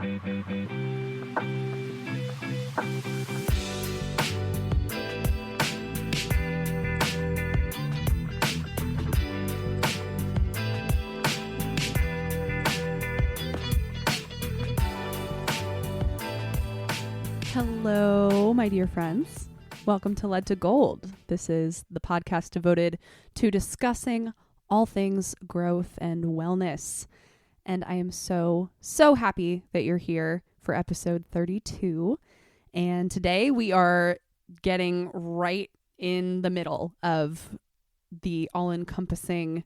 Hello, my dear friends. Welcome to Lead to Gold. This is the podcast devoted to discussing all things growth and wellness. And I am so happy that you're here for episode 32. And today we are getting right in the middle of the all-encompassing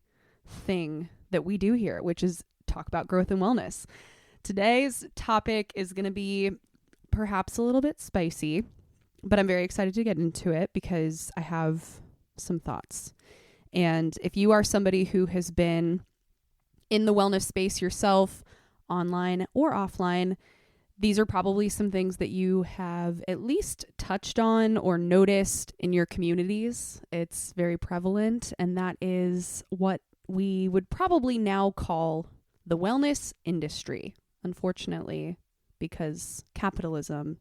thing that we do here, which is talk about growth and wellness. Today's topic is going to be perhaps a little bit spicy, but I'm very excited to get into it because I have some thoughts. And if you are somebody who has been in the wellness space yourself, online or offline, these are probably some things that you have at least touched on or noticed in your communities. It's very prevalent, and that is what we would probably now call the wellness industry. Unfortunately, because capitalism,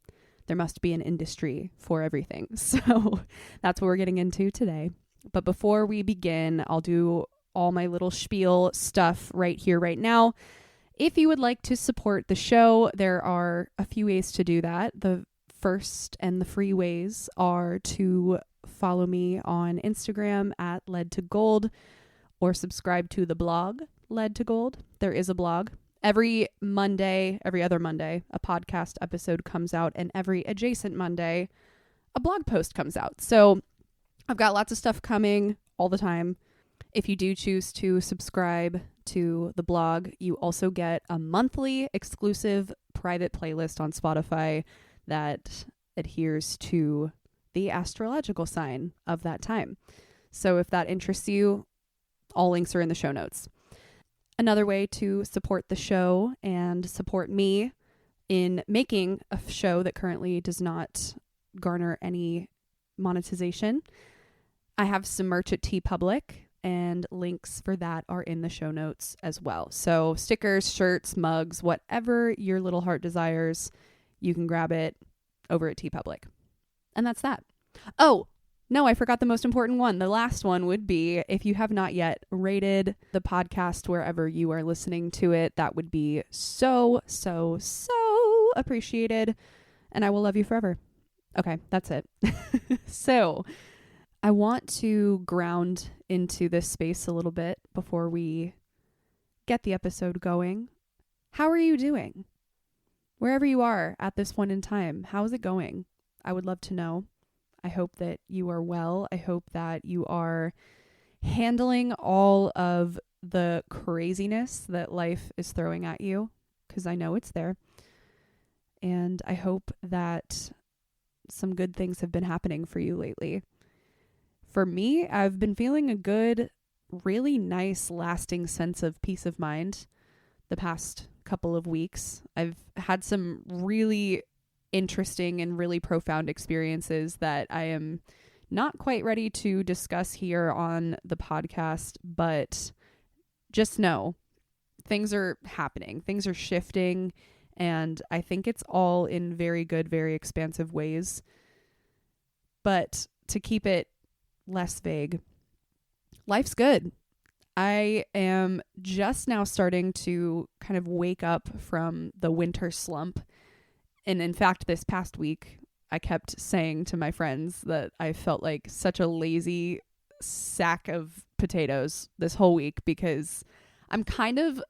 there must be an industry for everything. So that's what we're getting into today. But before we begin, I'll do all my little spiel stuff right here, right now. If you would like to support the show, there are a few ways to do that. The first and the free ways are to follow me on Instagram at Lead to Gold or subscribe to the blog Lead to Gold. There is a blog. Every other Monday, a podcast episode comes out, and every adjacent Monday, a blog post comes out. So I've got lots of stuff coming all the time. If you do choose to subscribe to the blog, you also get a monthly exclusive private playlist on Spotify that adheres to the astrological sign of that time. So if that interests you, all links are in the show notes. Another way to support the show and support me in making a show that currently does not garner any monetization, I have some merch at TeePublic, and links for that are in the show notes as well. So stickers, shirts, mugs, whatever your little heart desires, you can grab it over at TeePublic. And that's that. Oh, no, I forgot the most important one. The last one would be, if you have not yet rated the podcast wherever you are listening to it, that would be so appreciated. And I will love you forever. Okay, that's it. So I want to ground into this space a little bit before we get the episode going. How are you doing? Wherever you are at this point in time, how is it going? I would love to know. I hope that you are well. I hope that you are handling all of the craziness that life is throwing at you, because I know it's there. And I hope that some good things have been happening for you lately. For me, I've been feeling a good, really nice, lasting sense of peace of mind the past couple of weeks. I've had some really interesting and really profound experiences that I am not quite ready to discuss here on the podcast, but just know things are happening, things are shifting, and I think it's all in very good, very expansive ways. But to keep it less vague, life's good. I am just now starting to kind of wake up from the winter slump. And in fact, this past week, I kept saying to my friends that I felt like such a lazy sack of potatoes this whole week, because I'm kind of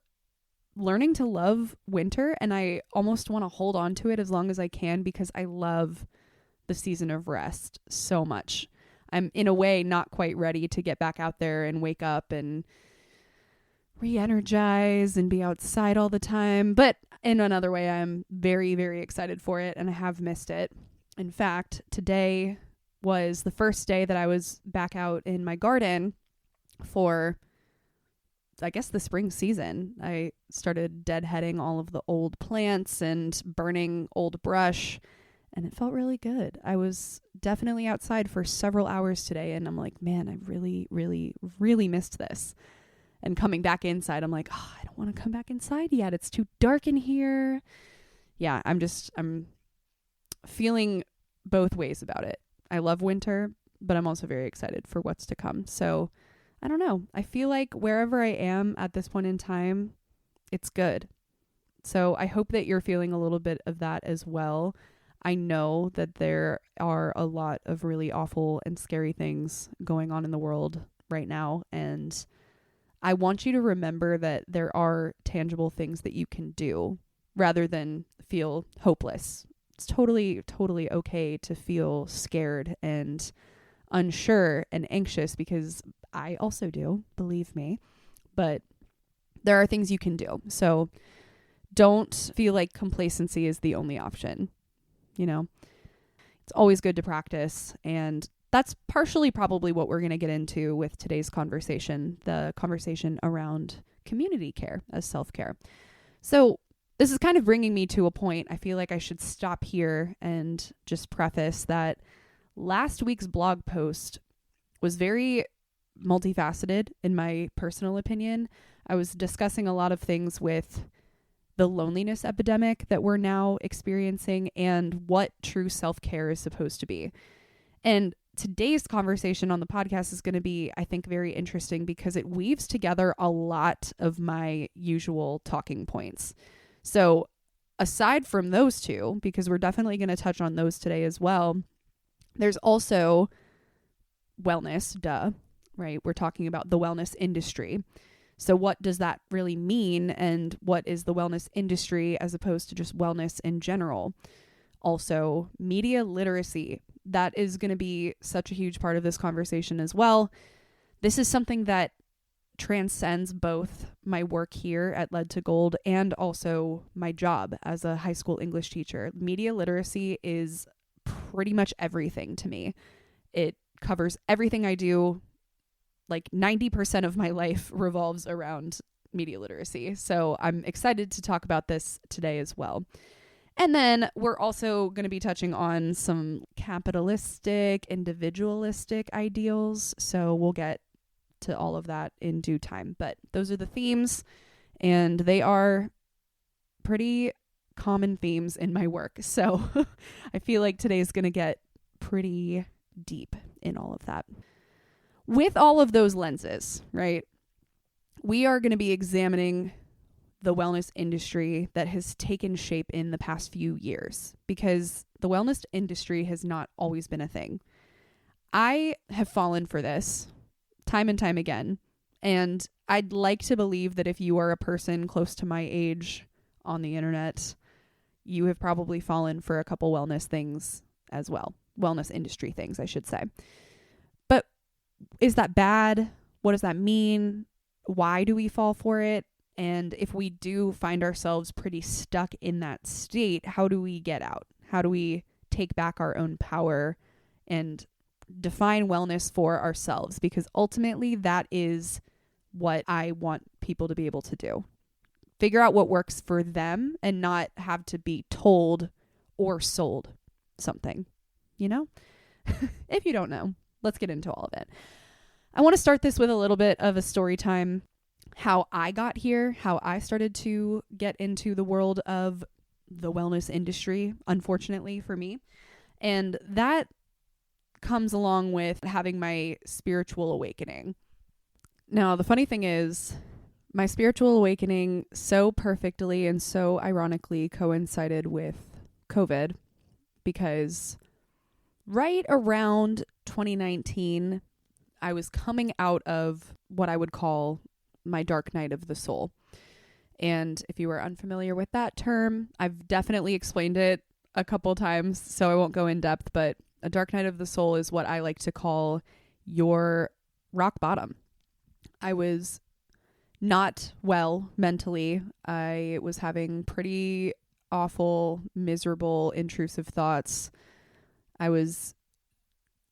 learning to love winter, and I almost want to hold on to it as long as I can because I love the season of rest so much. I'm in a way not quite ready to get back out there and wake up and re-energize and be outside all the time. But in another way, I'm very, very excited for it, and I have missed it. In fact, today was the first day that I was back out in my garden for, I guess, the spring season. I started deadheading all of the old plants and burning old brush, and it felt really good. I was definitely outside for several hours today, and I'm like, man, I really, really, really missed this. And coming back inside, I'm like, oh, I don't want to come back inside yet. It's too dark in here. yeah, I'm feeling both ways about it. I love winter, but I'm also very excited for what's to come. So I don't know. I feel like wherever I am at this point in time, it's good. So I hope that you're feeling a little bit of that as well. I know that there are a lot of really awful and scary things going on in the world right now. And I want you to remember that there are tangible things that you can do rather than feel hopeless. It's totally, totally okay to feel scared and unsure and anxious, because I also do, believe me. But there are things you can do. So don't feel like complacency is the only option. You know, it's always good to practice. And that's partially probably what we're going to get into with today's conversation, the conversation around community care as self-care. So this is kind of bringing me to a point. I feel like I should stop here and just preface that last week's blog post was very multifaceted, in my personal opinion. I was discussing a lot of things with the loneliness epidemic that we're now experiencing and what true self-care is supposed to be. And today's conversation on the podcast is going to be, I think, very interesting because it weaves together a lot of my usual talking points. So aside from those two, because we're definitely going to touch on those today as well, there's also wellness, right? We're talking about the wellness industry. So what does that really mean? And what is the wellness industry as opposed to just wellness in general? Also, media literacy. That is going to be such a huge part of this conversation as well. This is something that transcends both my work here at Led to Gold and also my job as a high school English teacher. Media literacy is pretty much everything to me. It covers everything I do. Like 90% of my life revolves around media literacy. So I'm excited to talk about this today as well. And then we're also going to be touching on some capitalistic, individualistic ideals. So we'll get to all of that in due time. But those are the themes, and they are pretty common themes in my work. So I feel like today is going to get pretty deep in all of that. With all of those lenses, right, we are going to be examining the wellness industry that has taken shape in the past few years, because the wellness industry has not always been a thing. I have fallen for this time and time again, and I'd like to believe that if you are a person close to my age on the internet, you have probably fallen for a couple wellness things as well. Wellness industry things, I should say. But is that bad? What does that mean? Why do we fall for it? And if we do find ourselves pretty stuck in that state, how do we get out? How do we take back our own power and define wellness for ourselves? Because ultimately that is what I want people to be able to do. Figure out what works for them and not have to be told or sold something, you know? If you don't know, let's get into all of it. I want to start this with a little bit of a story time, how I got here, how I started to get into the world of the wellness industry, unfortunately for me. And that comes along with having my spiritual awakening. Now, the funny thing is, my spiritual awakening so perfectly and so ironically coincided with COVID, because right around 2019, I was coming out of what I would call my dark night of the soul. And if you are unfamiliar with that term, I've definitely explained it a couple times, so I won't go in depth, but a dark night of the soul is what I like to call your rock bottom. I was not well mentally. I was having pretty awful, miserable, intrusive thoughts. I was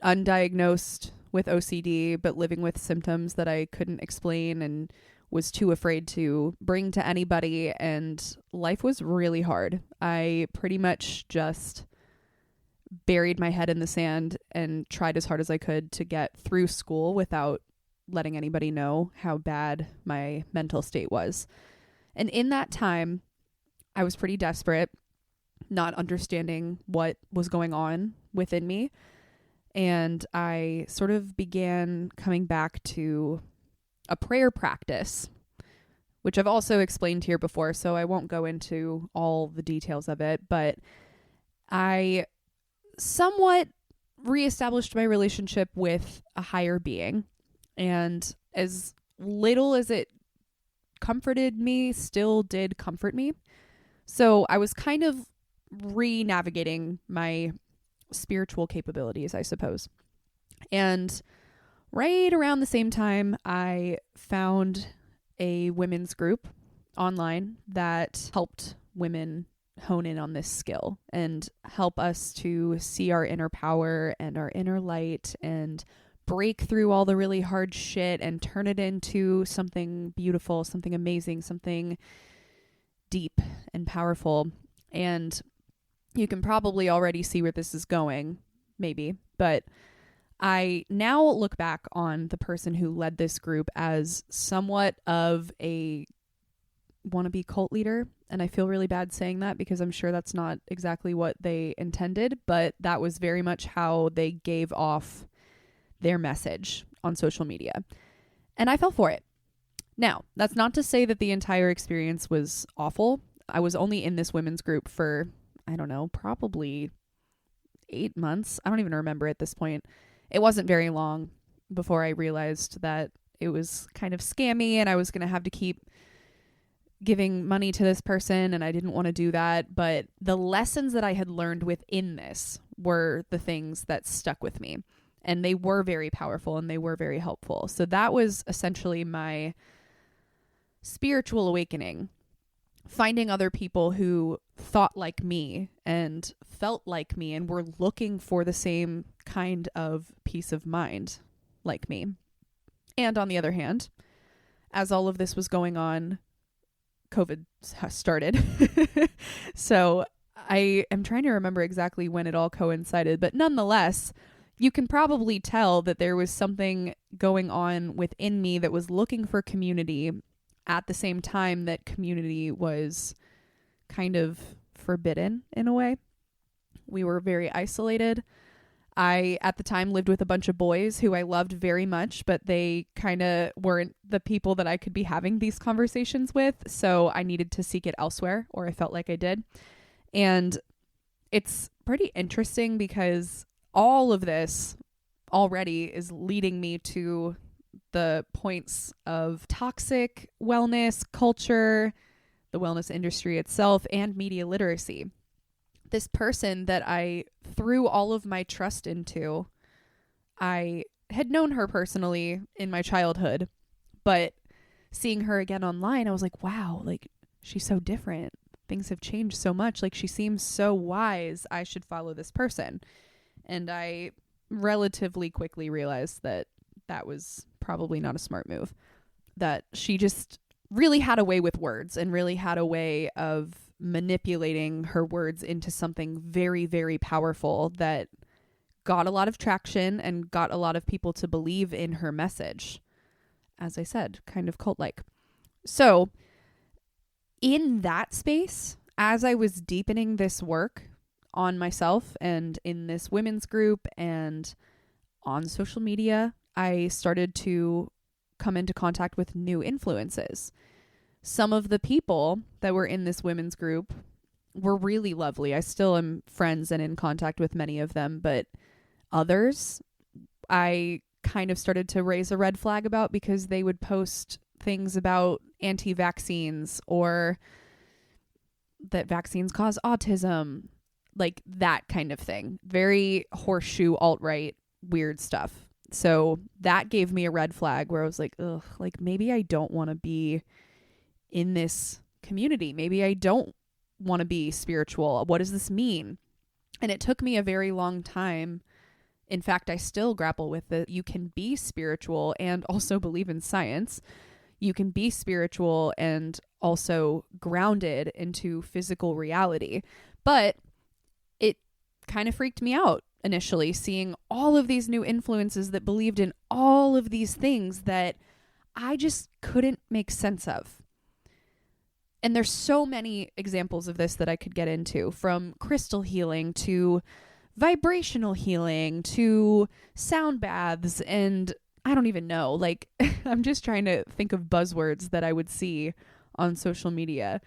undiagnosed with OCD, but living with symptoms that I couldn't explain and was too afraid to bring to anybody. And life was really hard. I pretty much just buried my head in the sand and tried as hard as I could to get through school without letting anybody know how bad my mental state was. And in that time, I was pretty desperate. not understanding what was going on within me. And I sort of began coming back to a prayer practice, which I've also explained here before, so I won't go into all the details of it, but I somewhat reestablished my relationship with a higher being. And as little as it comforted me, still did comfort me. So I was kind of re-navigating my spiritual capabilities, I suppose. And right around the same time, I found a women's group online that helped women hone in on this skill and help us to see our inner power and our inner light and break through all the really hard shit and turn it into something beautiful, something amazing, something deep and powerful. And you can probably already see where this is going, maybe, but I now look back on the person who led this group as somewhat of a wannabe cult leader. And I feel really bad saying that because I'm sure that's not exactly what they intended, but that was very much how they gave off their message on social media. And I fell for it. Now, that's not to say that the entire experience was awful. I was only in this women's group for, I don't know, probably 8 months. I don't even remember at this point. It wasn't very long before I realized that it was kind of scammy and I was going to have to keep giving money to this person, and I didn't want to do that. But the lessons that I had learned within this were the things that stuck with me, and they were very powerful and they were very helpful. So that was essentially my spiritual awakening, finding other people who thought like me and felt like me and were looking for the same kind of peace of mind like me. And on the other hand, as all of this was going on, COVID started. So I am trying to remember exactly when it all coincided, but nonetheless, you can probably tell that there was something going on within me that was looking for community at the same time that community was kind of forbidden in a way. We were very isolated. I, at the time, lived with a bunch of boys who I loved very much, but they kind of weren't the people that I could be having these conversations with. So I needed to seek it elsewhere, or I felt like I did. And it's pretty interesting because all of this already is leading me to the points of toxic wellness culture, the wellness industry itself, and media literacy. This person that I threw all of my trust into, I had known her personally in my childhood, but seeing her again online, I was like, wow, like she's so different. Things have changed so much. Like she seems so wise. I should follow this person. And I relatively quickly realized that that was probably not a smart move, that she just really had a way with words and really had a way of manipulating her words into something very, very powerful that got a lot of traction and got a lot of people to believe in her message. As I said, kind of cult-like. So in that space, as I was deepening this work on myself and in this women's group and on social media, I started to come into contact with new influences. Some of the people that were in this women's group were really lovely. I still am friends and in contact with many of them, but others I kind of started to raise a red flag about because they would post things about anti-vaccines or that vaccines cause autism, like that kind of thing. Very horseshoe, alt-right, weird stuff. So that gave me a red flag where I was like, ugh, like maybe I don't want to be in this community. Maybe I don't want to be spiritual. What does this mean? And it took me a very long time. In fact, I still grapple with it. You can be spiritual and also believe in science. You can be spiritual and also grounded into physical reality. But it kind of freaked me out initially, seeing all of these new influences that believed in all of these things that I just couldn't make sense of. And there's so many examples of this that I could get into, from crystal healing to vibrational healing to sound baths, and I don't even know. Like, I'm just trying to think of buzzwords that I would see on social media.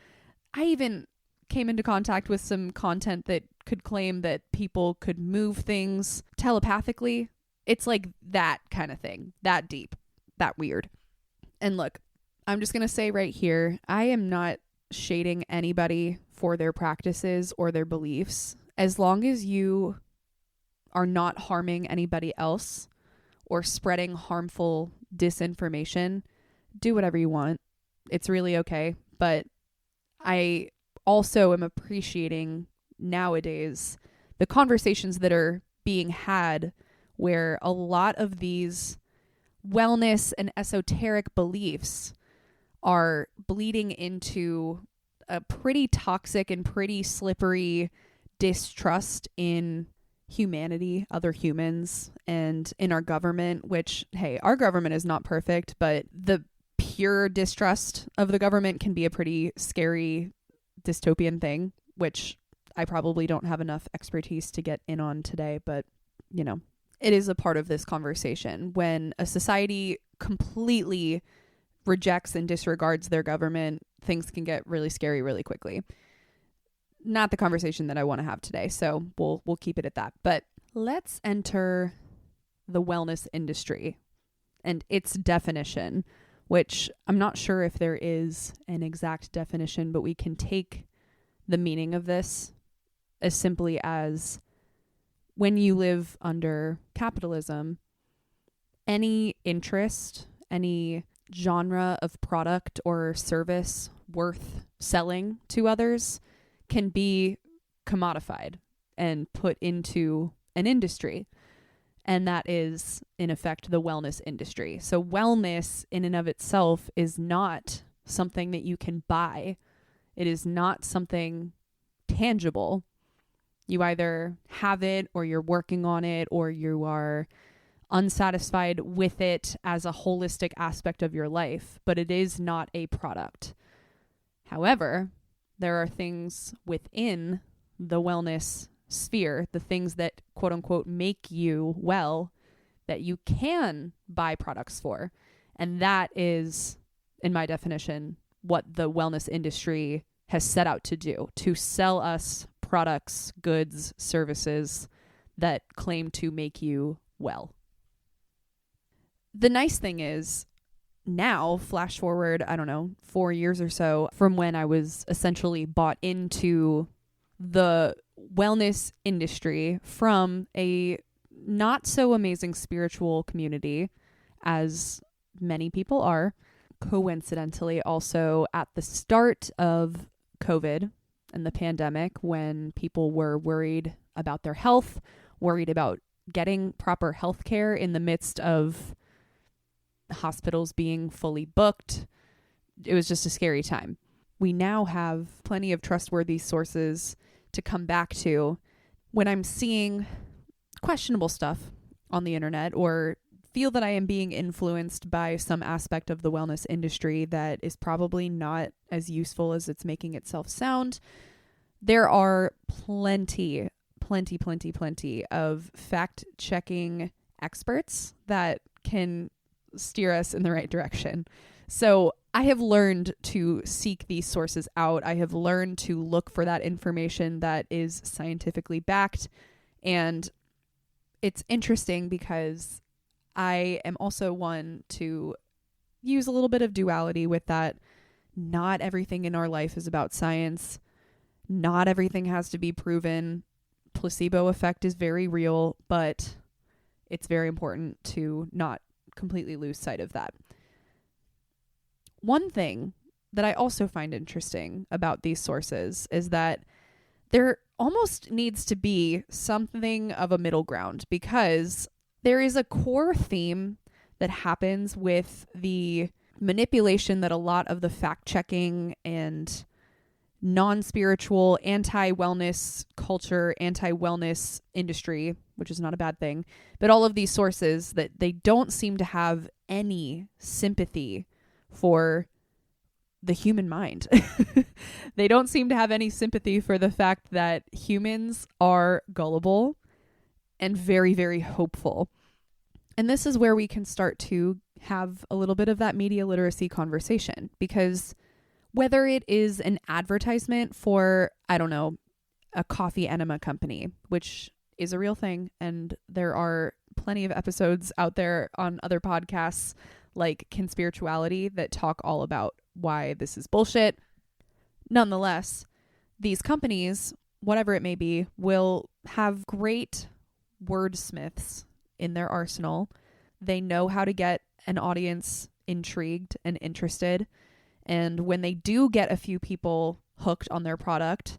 I even came into contact with some content that could claim that people could move things telepathically. It's like that kind of thing, that deep, that weird. And look, I'm just going to say right here, I am not shading anybody for their practices or their beliefs. As long as you are not harming anybody else or spreading harmful disinformation, do whatever you want. It's really okay. But I also am appreciating nowadays the conversations that are being had where a lot of these wellness and esoteric beliefs are bleeding into a pretty toxic and pretty slippery distrust in humanity, other humans, and in our government, which, hey, our government is not perfect, but the pure distrust of the government can be a pretty scary dystopian thing, which I probably don't have enough expertise to get in on today, but, you know, it is a part of this conversation. When a society completely rejects and disregards their government, things can get really scary really quickly. Not the conversation that I want to have today, so we'll keep it at that. But let's enter the wellness industry and its definition, which I'm not sure if there is an exact definition, but we can take the meaning of this as simply as, when you live under capitalism, any interest, any genre of product or service worth selling to others can be commodified and put into an industry. And that is, in effect, the wellness industry. So wellness in and of itself is not something that you can buy. It is not something tangible. You either have it, or you're working on it, or you are unsatisfied with it as a holistic aspect of your life, but it is not a product. However, there are things within the wellness sphere, the things that quote unquote make you well, that you can buy products for. And that is, in my definition, what the wellness industry has set out to do, to sell us products, goods, services that claim to make you well. The nice thing is, now, flash forward, 4 years or so from when I was essentially bought into the wellness industry from a not so amazing spiritual community, as many people are, coincidentally also at the start of COVID and the pandemic, when people were worried about their health, worried about getting proper health care in the midst of hospitals being fully booked. It was just a scary time. We now have plenty of trustworthy sources to come back to when I'm seeing questionable stuff on the internet, or feel that I am being influenced by some aspect of the wellness industry that is probably not as useful as it's making itself sound. There are plenty of fact-checking experts that can steer us in the right direction. So I have learned to seek these sources out. I have learned to look for that information that is scientifically backed. And it's interesting because I am also one to use a little bit of duality with that. Not everything in our life is about science. Not everything has to be proven. Placebo effect is very real, but it's very important to not completely lose sight of that. One thing that I also find interesting about these sources is that there almost needs to be something of a middle ground, because there is a core theme that happens with the manipulation that a lot of the fact-checking and non-spiritual, anti-wellness culture, anti-wellness industry, which is not a bad thing, but all of these sources, that they don't seem to have any sympathy for the human mind. They don't seem to have any sympathy for the fact that humans are gullible and very, very hopeful. And this is where we can start to have a little bit of that media literacy conversation, because whether it is an advertisement for, I don't know, a coffee enema company, which is a real thing, and there are plenty of episodes out there on other podcasts like Conspirituality that talk all about why this is bullshit. Nonetheless, these companies, whatever it may be, will have great wordsmiths in their arsenal. They know how to get an audience intrigued and interested. And when they do get a few people hooked on their product,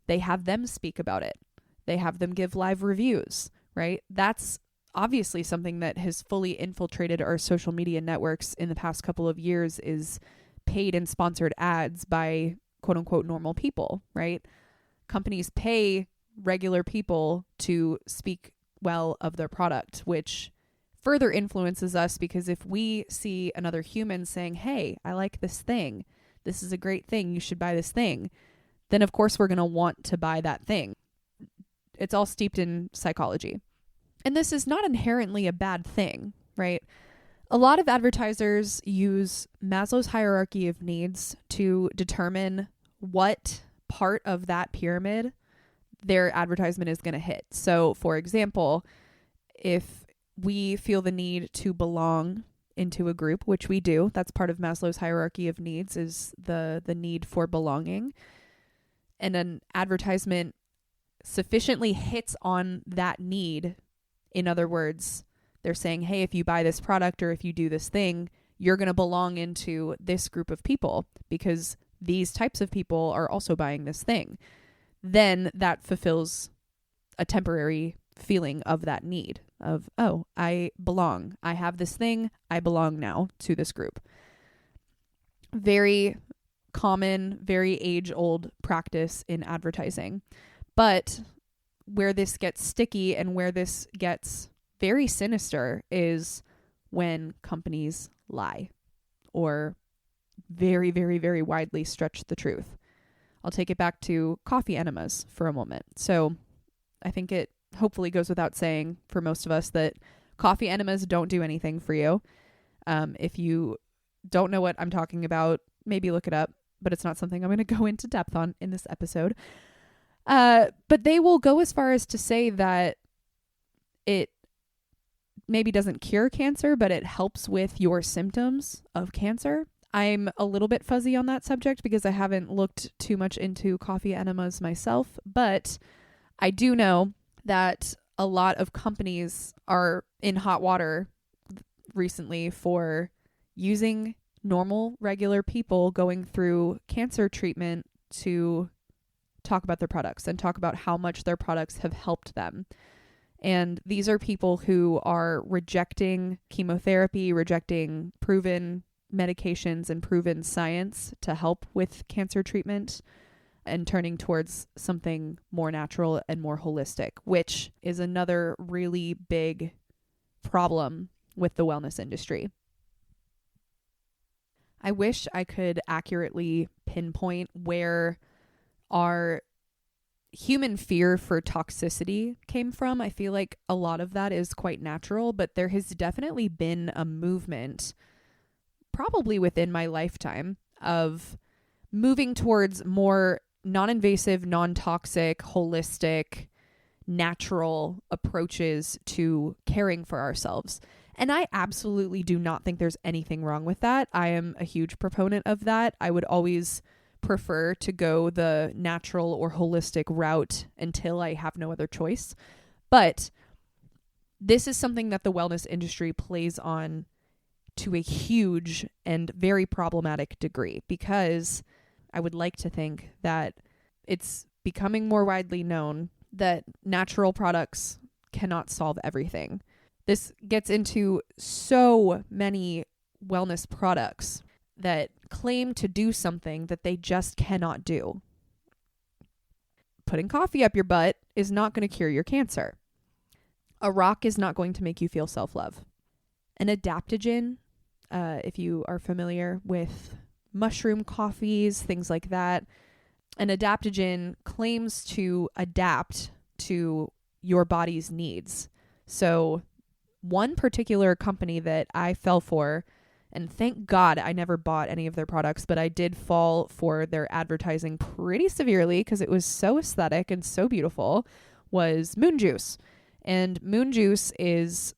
they have them speak about it. They have them give live reviews, right? That's obviously something that has fully infiltrated our social media networks in the past couple of years, is paid and sponsored ads by quote unquote normal people, right? Companies pay regular people to speak well of their product, which further influences us, because if we see another human saying, hey, I like this thing, this is a great thing, you should buy this thing, then of course we're going to want to buy that thing. It's all steeped in psychology. And this is not inherently a bad thing, right? A lot of advertisers use Maslow's hierarchy of needs to determine what part of that pyramid their advertisement is going to hit. So, for example, if we feel the need to belong into a group, which we do, that's part of Maslow's hierarchy of needs, is the need for belonging, and an advertisement sufficiently hits on that need. In other words, they're saying, hey, if you buy this product or if you do this thing, you're going to belong into this group of people because these types of people are also buying this thing. Then that fulfills a temporary feeling of that need of, oh, I belong. I have this thing. I belong now to this group. Very common, very age-old practice in advertising. But where this gets sticky and where this gets very sinister is when companies lie or very, very, very widely stretch the truth. I'll take it back to coffee enemas for a moment. So I think it hopefully goes without saying for most of us that coffee enemas don't do anything for you. If you don't know what I'm talking about, maybe look it up, but it's not something I'm going to go into depth on in this episode. But they will go as far as to say that it maybe doesn't cure cancer, but it helps with your symptoms of cancer. I'm a little bit fuzzy on that subject because I haven't looked too much into coffee enemas myself, but I do know that a lot of companies are in hot water recently for using normal, regular people going through cancer treatment to talk about their products and talk about how much their products have helped them. And these are people who are rejecting chemotherapy, rejecting proven medications and proven science to help with cancer treatment, and turning towards something more natural and more holistic, which is another really big problem with the wellness industry. I wish I could accurately pinpoint where our human fear for toxicity came from. I feel like a lot of that is quite natural, but there has definitely been a movement, probably within my lifetime, of moving towards more non-invasive, non-toxic, holistic, natural approaches to caring for ourselves. And I absolutely do not think there's anything wrong with that. I am a huge proponent of that. I would always prefer to go the natural or holistic route until I have no other choice. But this is something that the wellness industry plays on to a huge and very problematic degree, because I would like to think that it's becoming more widely known that natural products cannot solve everything. This gets into so many wellness products that claim to do something that they just cannot do. Putting coffee up your butt is not going to cure your cancer. A rock is not going to make you feel self-love. An adaptogen, if you are familiar with mushroom coffees, things like that. An adaptogen claims to adapt to your body's needs. So one particular company that I fell for, and thank God I never bought any of their products, but I did fall for their advertising pretty severely because it was so aesthetic and so beautiful, was Moon Juice. And Moon Juice is,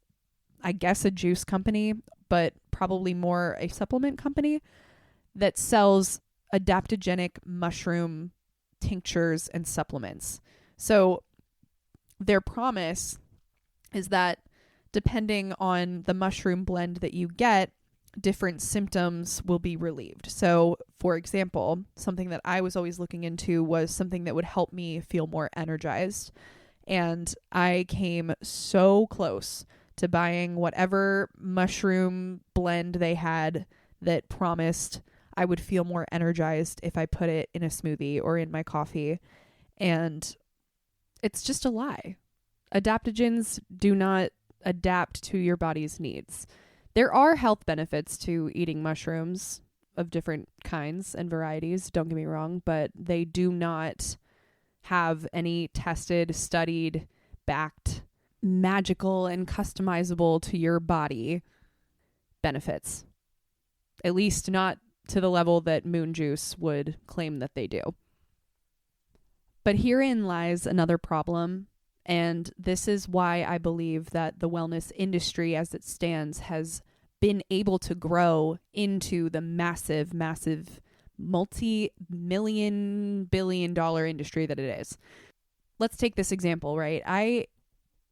I guess, a juice company, but probably more a supplement company that sells adaptogenic mushroom tinctures and supplements. So their promise is that depending on the mushroom blend that you get, different symptoms will be relieved. So, for example, something that I was always looking into was something that would help me feel more energized. And I came so close to buying whatever mushroom blend they had that promised I would feel more energized if I put it in a smoothie or in my coffee. And it's just a lie. Adaptogens do not adapt to your body's needs. There are health benefits to eating mushrooms of different kinds and varieties, don't get me wrong, but they do not have any tested, studied, backed, magical and customizable to your body benefits. At least not to the level that Moon Juice would claim that they do. But herein lies another problem, and this is why I believe that the wellness industry as it stands has been able to grow into the massive, massive multi-million, billion-dollar industry that it is. Let's take this example, right? I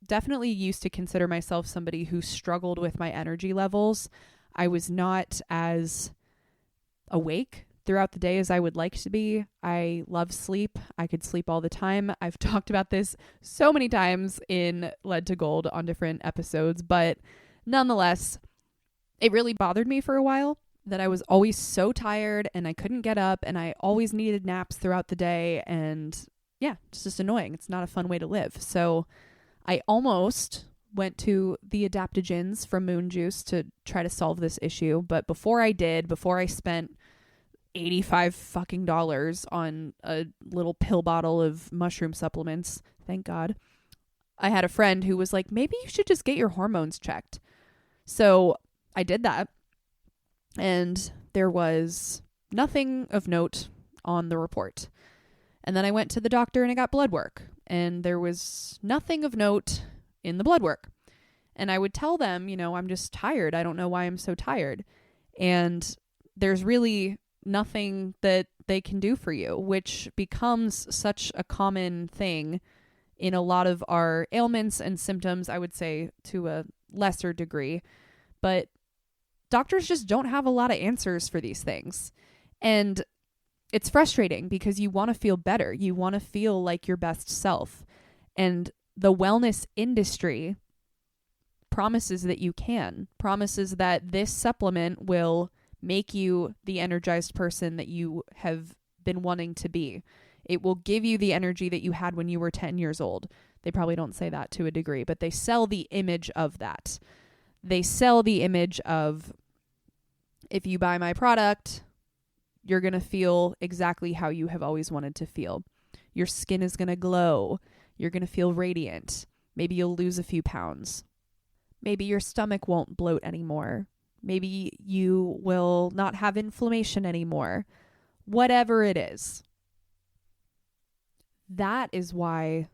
definitely used to consider myself somebody who struggled with my energy levels. I was not as awake throughout the day as I would like to be. I love sleep. I could sleep all the time. I've talked about this so many times in Led to Gold on different episodes, but nonetheless, it really bothered me for a while that I was always so tired and I couldn't get up and I always needed naps throughout the day. And yeah, it's just annoying. It's not a fun way to live. So I almost went to the adaptogens from Moon Juice to try to solve this issue. But before I spent $85 fucking dollars on a little pill bottle of mushroom supplements, thank God, I had a friend who was like, maybe you should just get your hormones checked. So I did that, and there was nothing of note on the report. And then I went to the doctor and I got blood work, and there was nothing of note in the blood work. And I would tell them, I'm just tired. I don't know why I'm so tired. And there's really nothing that they can do for you, which becomes such a common thing in a lot of our ailments and symptoms, I would say to a lesser degree. But doctors just don't have a lot of answers for these things. And it's frustrating because you want to feel better. You want to feel like your best self. And the wellness industry promises that you can, promises that this supplement will make you the energized person that you have been wanting to be. It will give you the energy that you had when you were 10 years old. They probably don't say that to a degree, but they sell the image of that. They sell the image of, if you buy my product, you're going to feel exactly how you have always wanted to feel. Your skin is going to glow. You're going to feel radiant. Maybe you'll lose a few pounds. Maybe your stomach won't bloat anymore. Maybe you will not have inflammation anymore. Whatever it is. That is why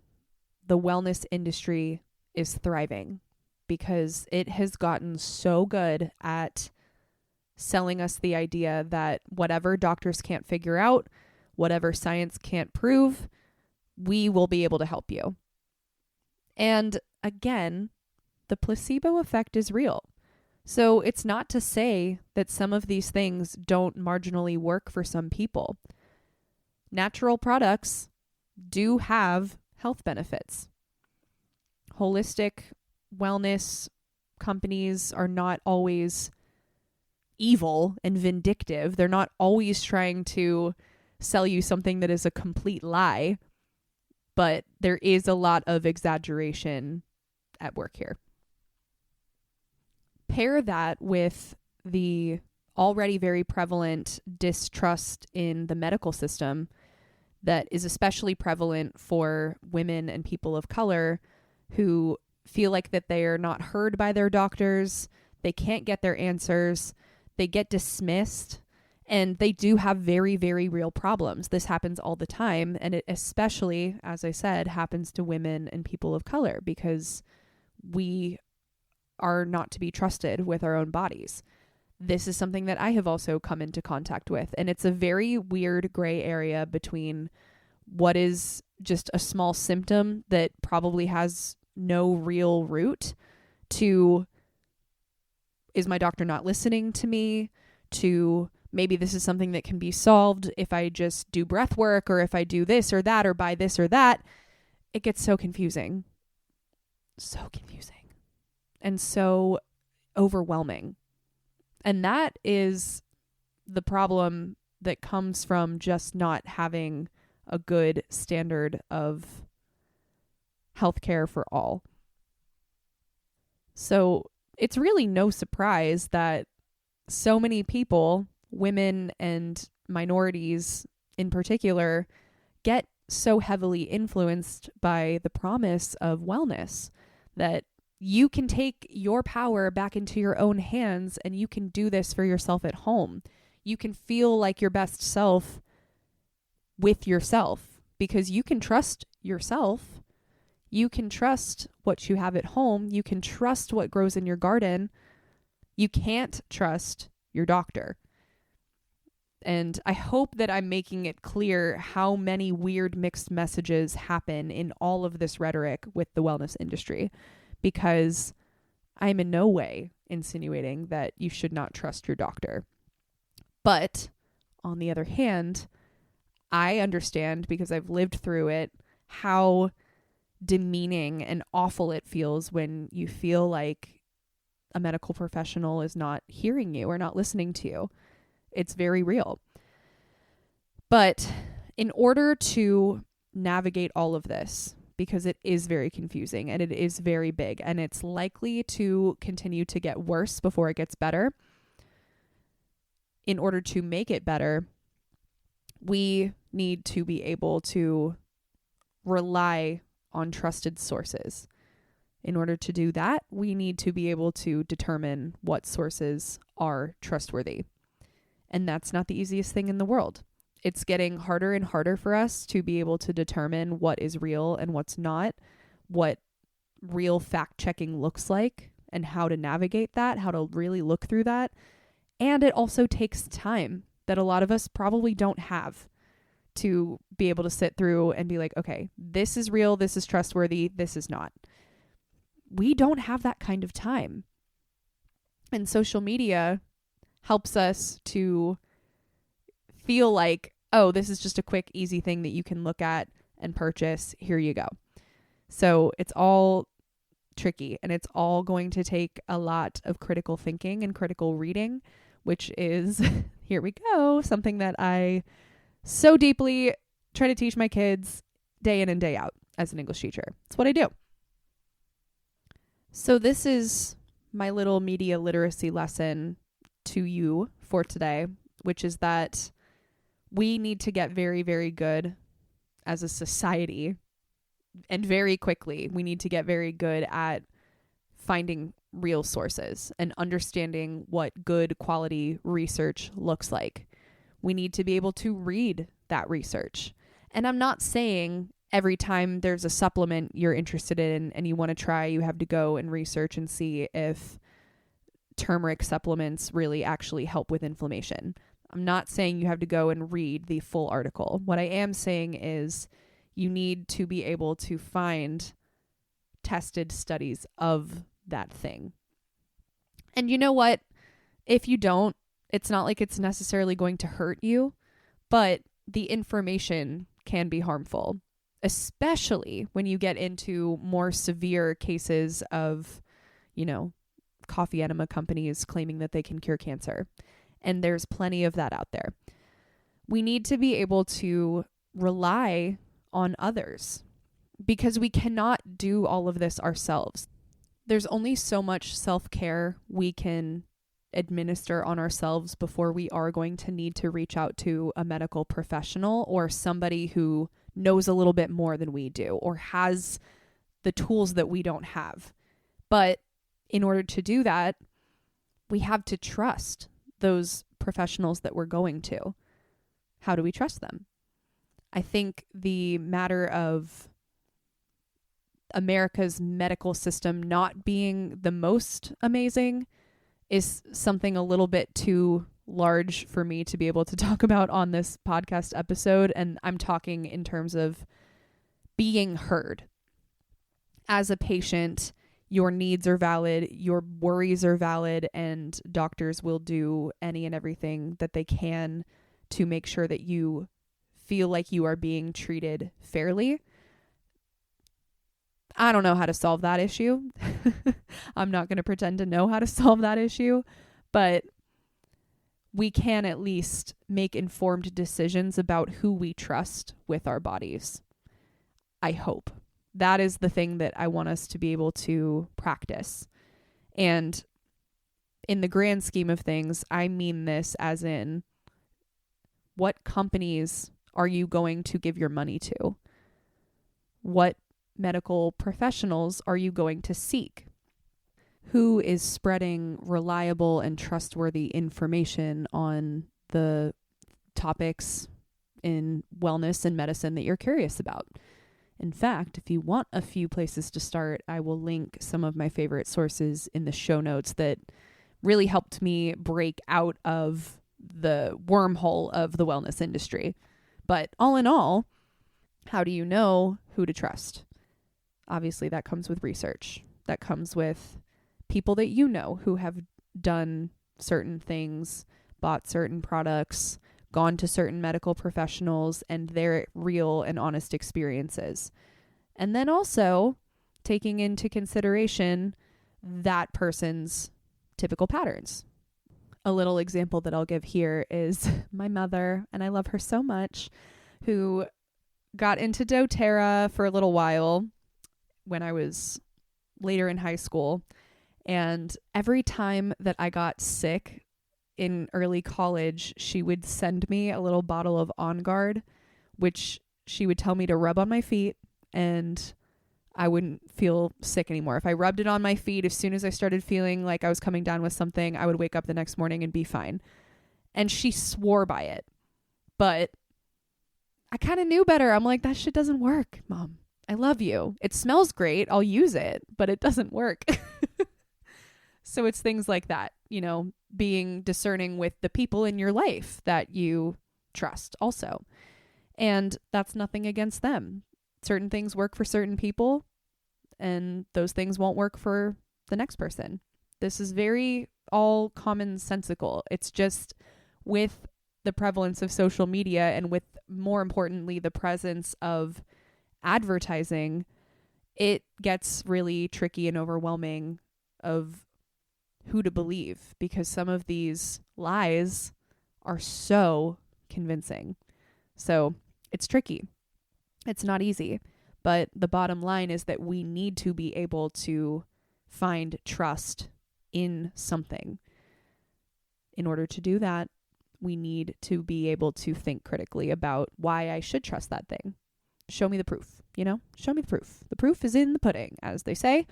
the wellness industry is thriving, because it has gotten so good at selling us the idea that whatever doctors can't figure out, whatever science can't prove, we will be able to help you. And again, the placebo effect is real. So it's not to say that some of these things don't marginally work for some people. Natural products do have health benefits. Holistic wellness companies are not always evil and vindictive. They're not always trying to sell you something that is a complete lie, but there is a lot of exaggeration at work here. Pair that with the already very prevalent distrust in the medical system that is especially prevalent for women and people of color who feel like that they are not heard by their doctors, they can't get their answers, they get dismissed, and they do have very, very real problems. This happens all the time, and it especially, as I said, happens to women and people of color because we are not to be trusted with our own bodies. This is something that I have also come into contact with, and it's a very weird gray area between what is just a small symptom that probably has no real root to, is my doctor not listening to me, to maybe this is something that can be solved if I just do breath work or if I do this or that or buy this or that. It gets so confusing. So confusing. And so overwhelming. And that is the problem that comes from just not having a good standard of healthcare for all. So it's really no surprise that so many people, women and minorities in particular, get so heavily influenced by the promise of wellness that you can take your power back into your own hands and you can do this for yourself at home. You can feel like your best self with yourself because you can trust yourself. You can trust what you have at home. You can trust what grows in your garden. You can't trust your doctor. And I hope that I'm making it clear how many weird mixed messages happen in all of this rhetoric with the wellness industry, because I'm in no way insinuating that you should not trust your doctor. But on the other hand, I understand, because I've lived through it, how demeaning and awful it feels when you feel like a medical professional is not hearing you or not listening to you. It's very real. But in order to navigate all of this, because it is very confusing and it is very big and it's likely to continue to get worse before it gets better, in order to make it better, we need to be able to rely on trusted sources. In order to do that, we need to be able to determine what sources are trustworthy. And that's not the easiest thing in the world. It's getting harder and harder for us to be able to determine what is real and what's not, what real fact-checking looks like, and how to navigate that, how to really look through that. And it also takes time that a lot of us probably don't have to be able to sit through and be like, okay, this is real, this is trustworthy, this is not. We don't have that kind of time. And social media helps us to feel like, oh, this is just a quick, easy thing that you can look at and purchase. Here you go. So it's all tricky, and it's all going to take a lot of critical thinking and critical reading, which is, here we go, something that I so deeply try to teach my kids day in and day out as an English teacher. It's what I do. So this is my little media literacy lesson to you for today, which is that we need to get very, very good as a society, and very quickly. We need to get very good at finding real sources and understanding what good quality research looks like. We need to be able to read that research. And I'm not saying every time there's a supplement you're interested in and you want to try, you have to go and research and see if turmeric supplements really actually help with inflammation. I'm not saying you have to go and read the full article. What I am saying is you need to be able to find tested studies of that thing. And you know what? If you don't, it's not like it's necessarily going to hurt you, but the information can be harmful, especially when you get into more severe cases of, coffee enema companies claiming that they can cure cancer. And there's plenty of that out there. We need to be able to rely on others because we cannot do all of this ourselves. There's only so much self-care we can administer on ourselves before we are going to need to reach out to a medical professional or somebody who knows a little bit more than we do or has the tools that we don't have. But in order to do that, we have to trust those professionals that we're going to. How do we trust them? I think the matter of America's medical system not being the most amazing is something a little bit too large for me to be able to talk about on this podcast episode. And I'm talking in terms of being heard. As a patient, your needs are valid, your worries are valid, and doctors will do any and everything that they can to make sure that you feel like you are being treated fairly. I don't know how to solve that issue. I'm not going to pretend to know how to solve that issue, but we can at least make informed decisions about who we trust with our bodies. I hope. That is the thing that I want us to be able to practice. And in the grand scheme of things, I mean this as in, what companies are you going to give your money to? What medical professionals are you going to seek? Who is spreading reliable and trustworthy information on the topics in wellness and medicine that you're curious about? In fact, if you want a few places to start, I will link some of my favorite sources in the show notes that really helped me break out of the wormhole of the wellness industry. But all in all, how do you know who to trust? Obviously, that comes with research. That comes with people that you know who have done certain things, bought certain products, gone to certain medical professionals, and their real and honest experiences. And then also taking into consideration that person's typical patterns. A little example that I'll give here is my mother, and I love her so much, who got into doTERRA for a little while when I was later in high school. And every time that I got sick in early college, she would send me a little bottle of On Guard, which she would tell me to rub on my feet, and I wouldn't feel sick anymore. If I rubbed it on my feet, as soon as I started feeling like I was coming down with something, I would wake up the next morning and be fine. And she swore by it. But I kind of knew better. I'm like, that shit doesn't work, Mom. I love you. It smells great. I'll use it, but it doesn't work. So it's things like that, you know, being discerning with the people in your life that you trust also. And that's nothing against them. Certain things work for certain people, and those things won't work for the next person. This is very all commonsensical. It's just with the prevalence of social media and with, more importantly, the presence of advertising, it gets really tricky and overwhelming of who to believe, because some of these lies are so convincing. So it's tricky. It's not easy. But the bottom line is that we need to be able to find trust in something. In order to do that, we need to be able to think critically about why I should trust that thing. Show me the proof, you know? Show me the proof. The proof is in the pudding, as they say.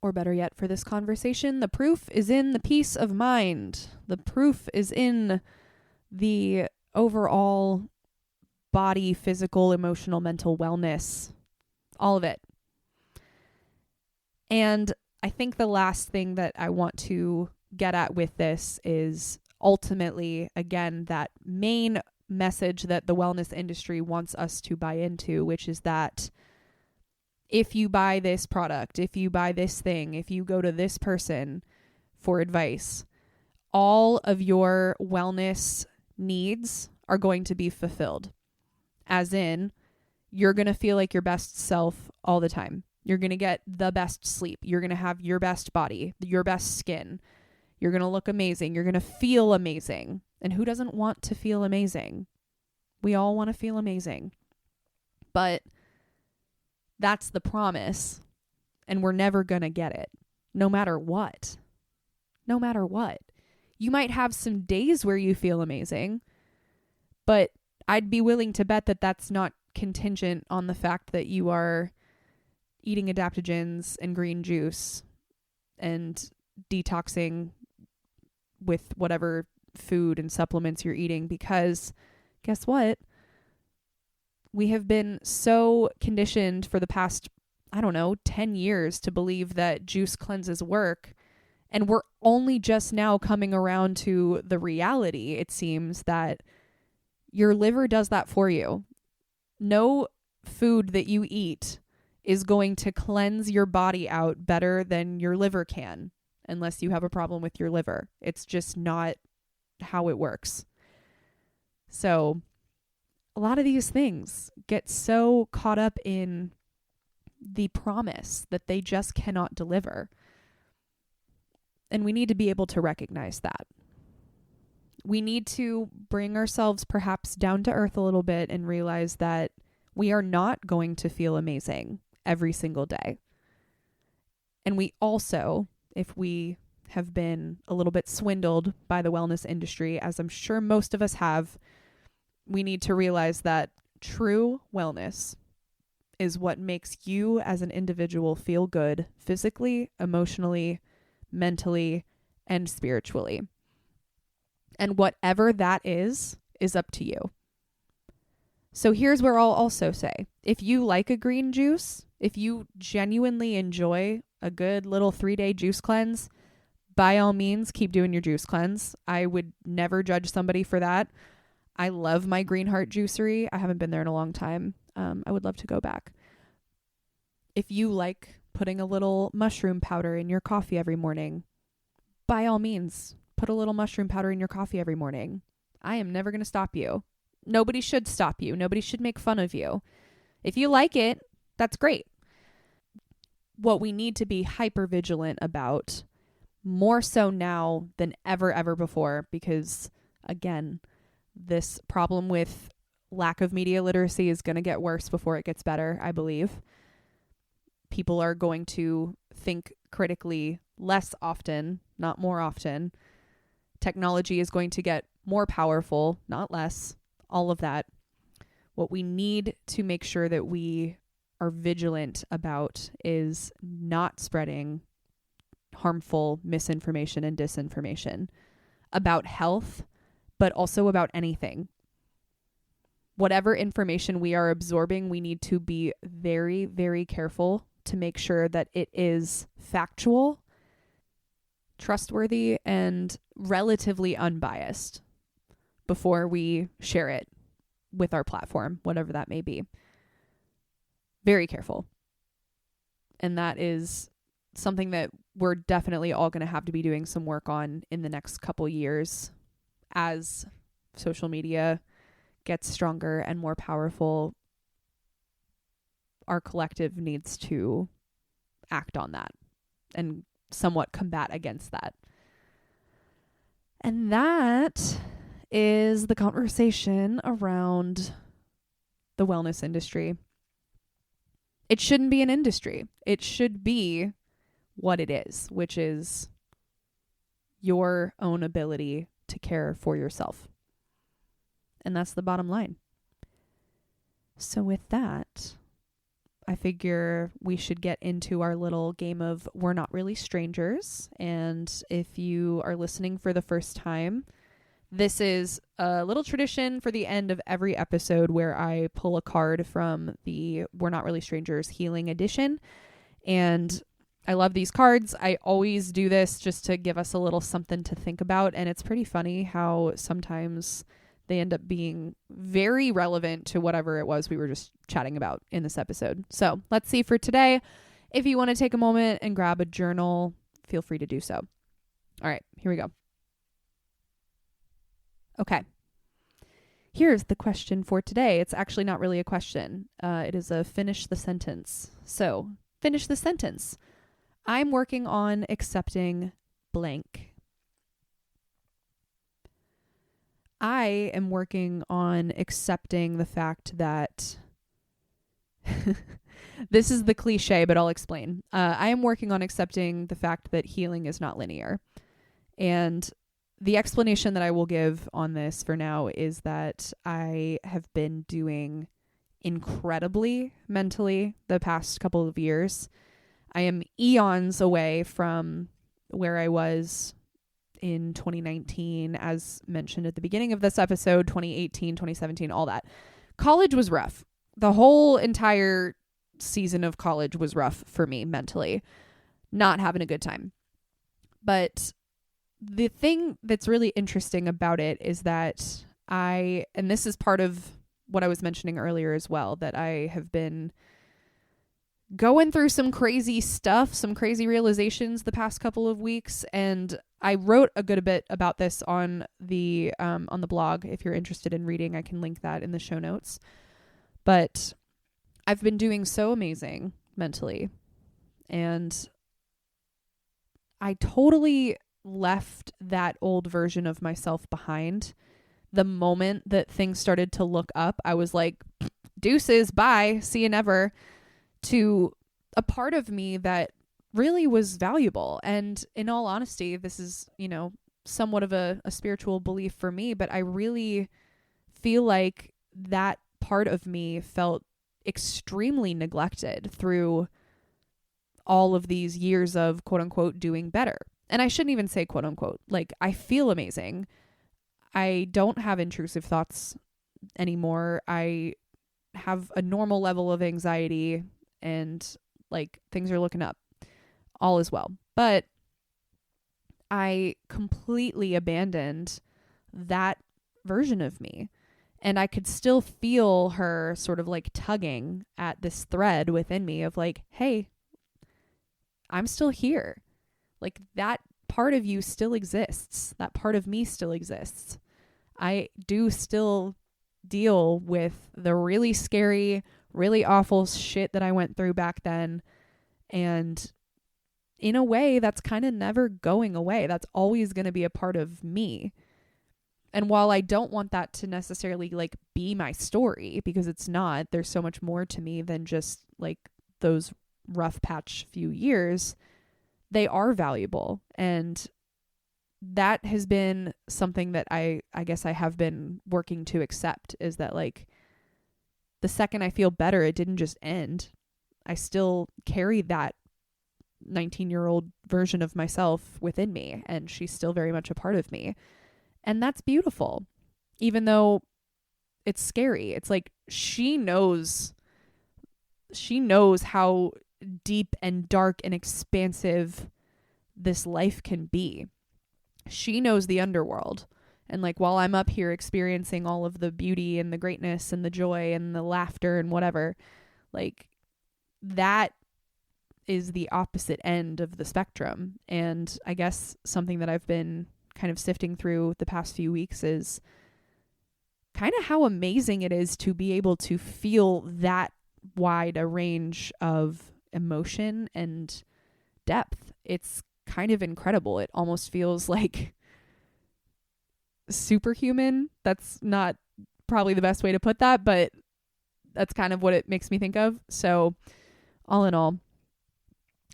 Or better yet, for this conversation, the proof is in the peace of mind. The proof is in the overall body, physical, emotional, mental wellness. All of it. And I think the last thing that I want to get at with this is ultimately, again, that main message that the wellness industry wants us to buy into, which is that if you buy this product, if you buy this thing, if you go to this person for advice, all of your wellness needs are going to be fulfilled. As in, you're going to feel like your best self all the time. You're going to get the best sleep. You're going to have your best body, your best skin. You're going to look amazing. You're going to feel amazing. And who doesn't want to feel amazing? We all want to feel amazing. But that's the promise, and we're never going to get it, no matter what. No matter what. You might have some days where you feel amazing, but I'd be willing to bet that that's not contingent on the fact that you are eating adaptogens and green juice and detoxing with whatever food and supplements you're eating, because guess what? We have been so conditioned for the past, 10 years to believe that juice cleanses work. And we're only just now coming around to the reality, it seems, that your liver does that for you. No food that you eat is going to cleanse your body out better than your liver can, unless you have a problem with your liver. It's just not how it works. So a lot of these things get so caught up in the promise that they just cannot deliver. And we need to be able to recognize that. We need to bring ourselves perhaps down to earth a little bit and realize that we are not going to feel amazing every single day. And we also, if we have been a little bit swindled by the wellness industry, as I'm sure most of us have, we need to realize that true wellness is what makes you as an individual feel good physically, emotionally, mentally, and spiritually. And whatever that is up to you. So here's where I'll also say, if you like a green juice, if you genuinely enjoy a good little 3-day juice cleanse, by all means, keep doing your juice cleanse. I would never judge somebody for that. I love my Green Heart Juicery. I haven't been there in a long time. I would love to go back. If you like putting a little mushroom powder in your coffee every morning, by all means, put a little mushroom powder in your coffee every morning. I am never going to stop you. Nobody should stop you. Nobody should make fun of you. If you like it, that's great. What we need to be hyper vigilant about, more so now than ever before, because again, this problem with lack of media literacy is going to get worse before it gets better, I believe. People are going to think critically less often, not more often. Technology is going to get more powerful, not less. All of that. What we need to make sure that we are vigilant about is not spreading harmful misinformation and disinformation about health, but also about anything. Whatever information we are absorbing, we need to be very, very careful to make sure that it is factual, trustworthy, and relatively unbiased before we share it with our platform, whatever that may be. Very careful. And that is something that we're definitely all going to have to be doing some work on in the next couple years as social media gets stronger and more powerful. Our collective needs to act on that and somewhat combat against that. And that is the conversation around the wellness industry. It shouldn't be an industry. It should be what it is, which is your own ability to care for yourself. And that's the bottom line. So with that, I figure we should get into our little game of We're Not Really Strangers. And if you are listening for the first time, this is a little tradition for the end of every episode where I pull a card from the We're Not Really Strangers Healing Edition. And I love these cards. I always do this just to give us a little something to think about. And it's pretty funny how sometimes they end up being very relevant to whatever it was we were just chatting about in this episode. So let's see for today. If you want to take a moment and grab a journal, feel free to do so. All right, here we go. Okay. Here's the question for today. It's actually not really a question. It is a finish the sentence. So finish the sentence. I'm working on accepting blank. I am working on accepting the fact that this is the cliche, but I'll explain. I am working on accepting the fact that healing is not linear. And the explanation that I will give on this for now is that I have been doing incredibly mentally the past couple of years. I am eons away from where I was in 2019, as mentioned at the beginning of this episode, 2018, 2017, all that. College was rough. The whole entire season of college was rough for me mentally. Not having a good time. But the thing that's really interesting about it is that and this is part of what I was mentioning earlier as well, that I have been going through some crazy stuff, some crazy realizations the past couple of weeks. And I wrote a good bit about this on the blog. If you're interested in reading, I can link that in the show notes. But I've been doing so amazing mentally. And I totally left that old version of myself behind. The moment that things started to look up, I was like, deuces, bye, see you never, to a part of me that really was valuable. And in all honesty, this is, somewhat of a spiritual belief for me, but I really feel like that part of me felt extremely neglected through all of these years of quote unquote doing better. And I shouldn't even say quote unquote, like I feel amazing. I don't have intrusive thoughts anymore. I have a normal level of anxiety and like things are looking up. All is well. But I completely abandoned that version of me. And I could still feel her sort of like tugging at this thread within me of like, hey, I'm still here. Like that part of you still exists. That part of me still exists. I do still deal with the really scary, really awful shit that I went through back then. And in a way, that's kind of never going away. That's always going to be a part of me. And while I don't want that to necessarily like be my story, because it's not, there's so much more to me than just like those rough patch few years, they are valuable. And that has been something that I guess I have been working to accept, is that like the second I feel better, it didn't just end. I still carry that 19-year-old version of myself within me, and she's still very much a part of me. And that's beautiful. Even though it's scary. It's like she knows how deep and dark and expansive this life can be. She knows the underworld. And like while I'm up here experiencing all of the beauty and the greatness and the joy and the laughter and whatever, like that is the opposite end of the spectrum. And I guess something that I've been kind of sifting through the past few weeks is kind of how amazing it is to be able to feel that wide a range of emotion and depth. It's kind of incredible. It almost feels like superhuman. That's not probably the best way to put that, but that's kind of what it makes me think of. So all in all,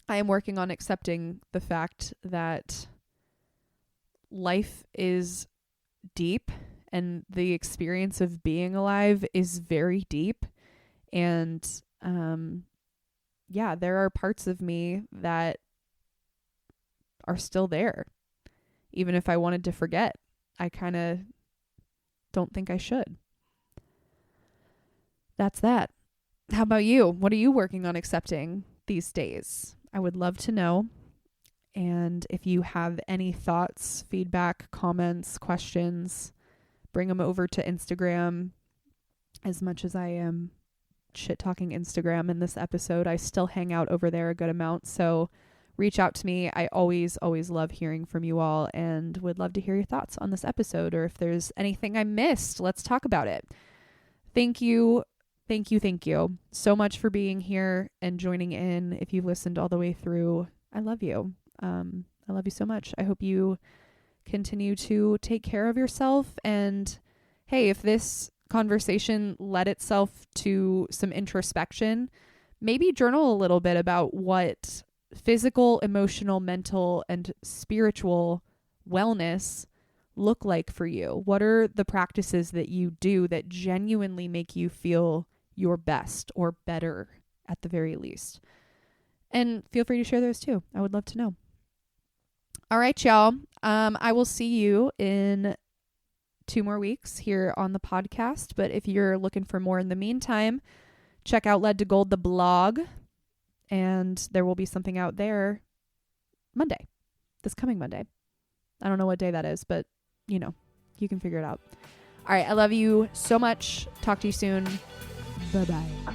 I am working on accepting the fact that life is deep and the experience of being alive is very deep. And there are parts of me that are still there. Even if I wanted to forget, I kind of don't think I should. That's that. How about you? What are you working on accepting these days? I would love to know. And if you have any thoughts, feedback, comments, questions, bring them over to Instagram. As much as I am shit-talking Instagram in this episode, I still hang out over there a good amount. So reach out to me. I always love hearing from you all and would love to hear your thoughts on this episode. Or if there's anything I missed, let's talk about it. Thank you so much for being here and joining in. If you've listened all the way through, I love you. I love you so much. I hope you continue to take care of yourself. And hey, if this conversation led itself to some introspection, maybe journal a little bit about what physical, emotional, mental, and spiritual wellness look like for you? What are the practices that you do that genuinely make you feel your best or better at the very least? And feel free to share those too. I would love to know. All right, y'all. I will see you in 2 more weeks here on the podcast. But if you're looking for more in the meantime, check out Led to Gold, the blog. And there will be something out there Monday, this coming Monday. I don't know what day that is, but you can figure it out. All right. I love you so much. Talk to you soon. Bye-bye.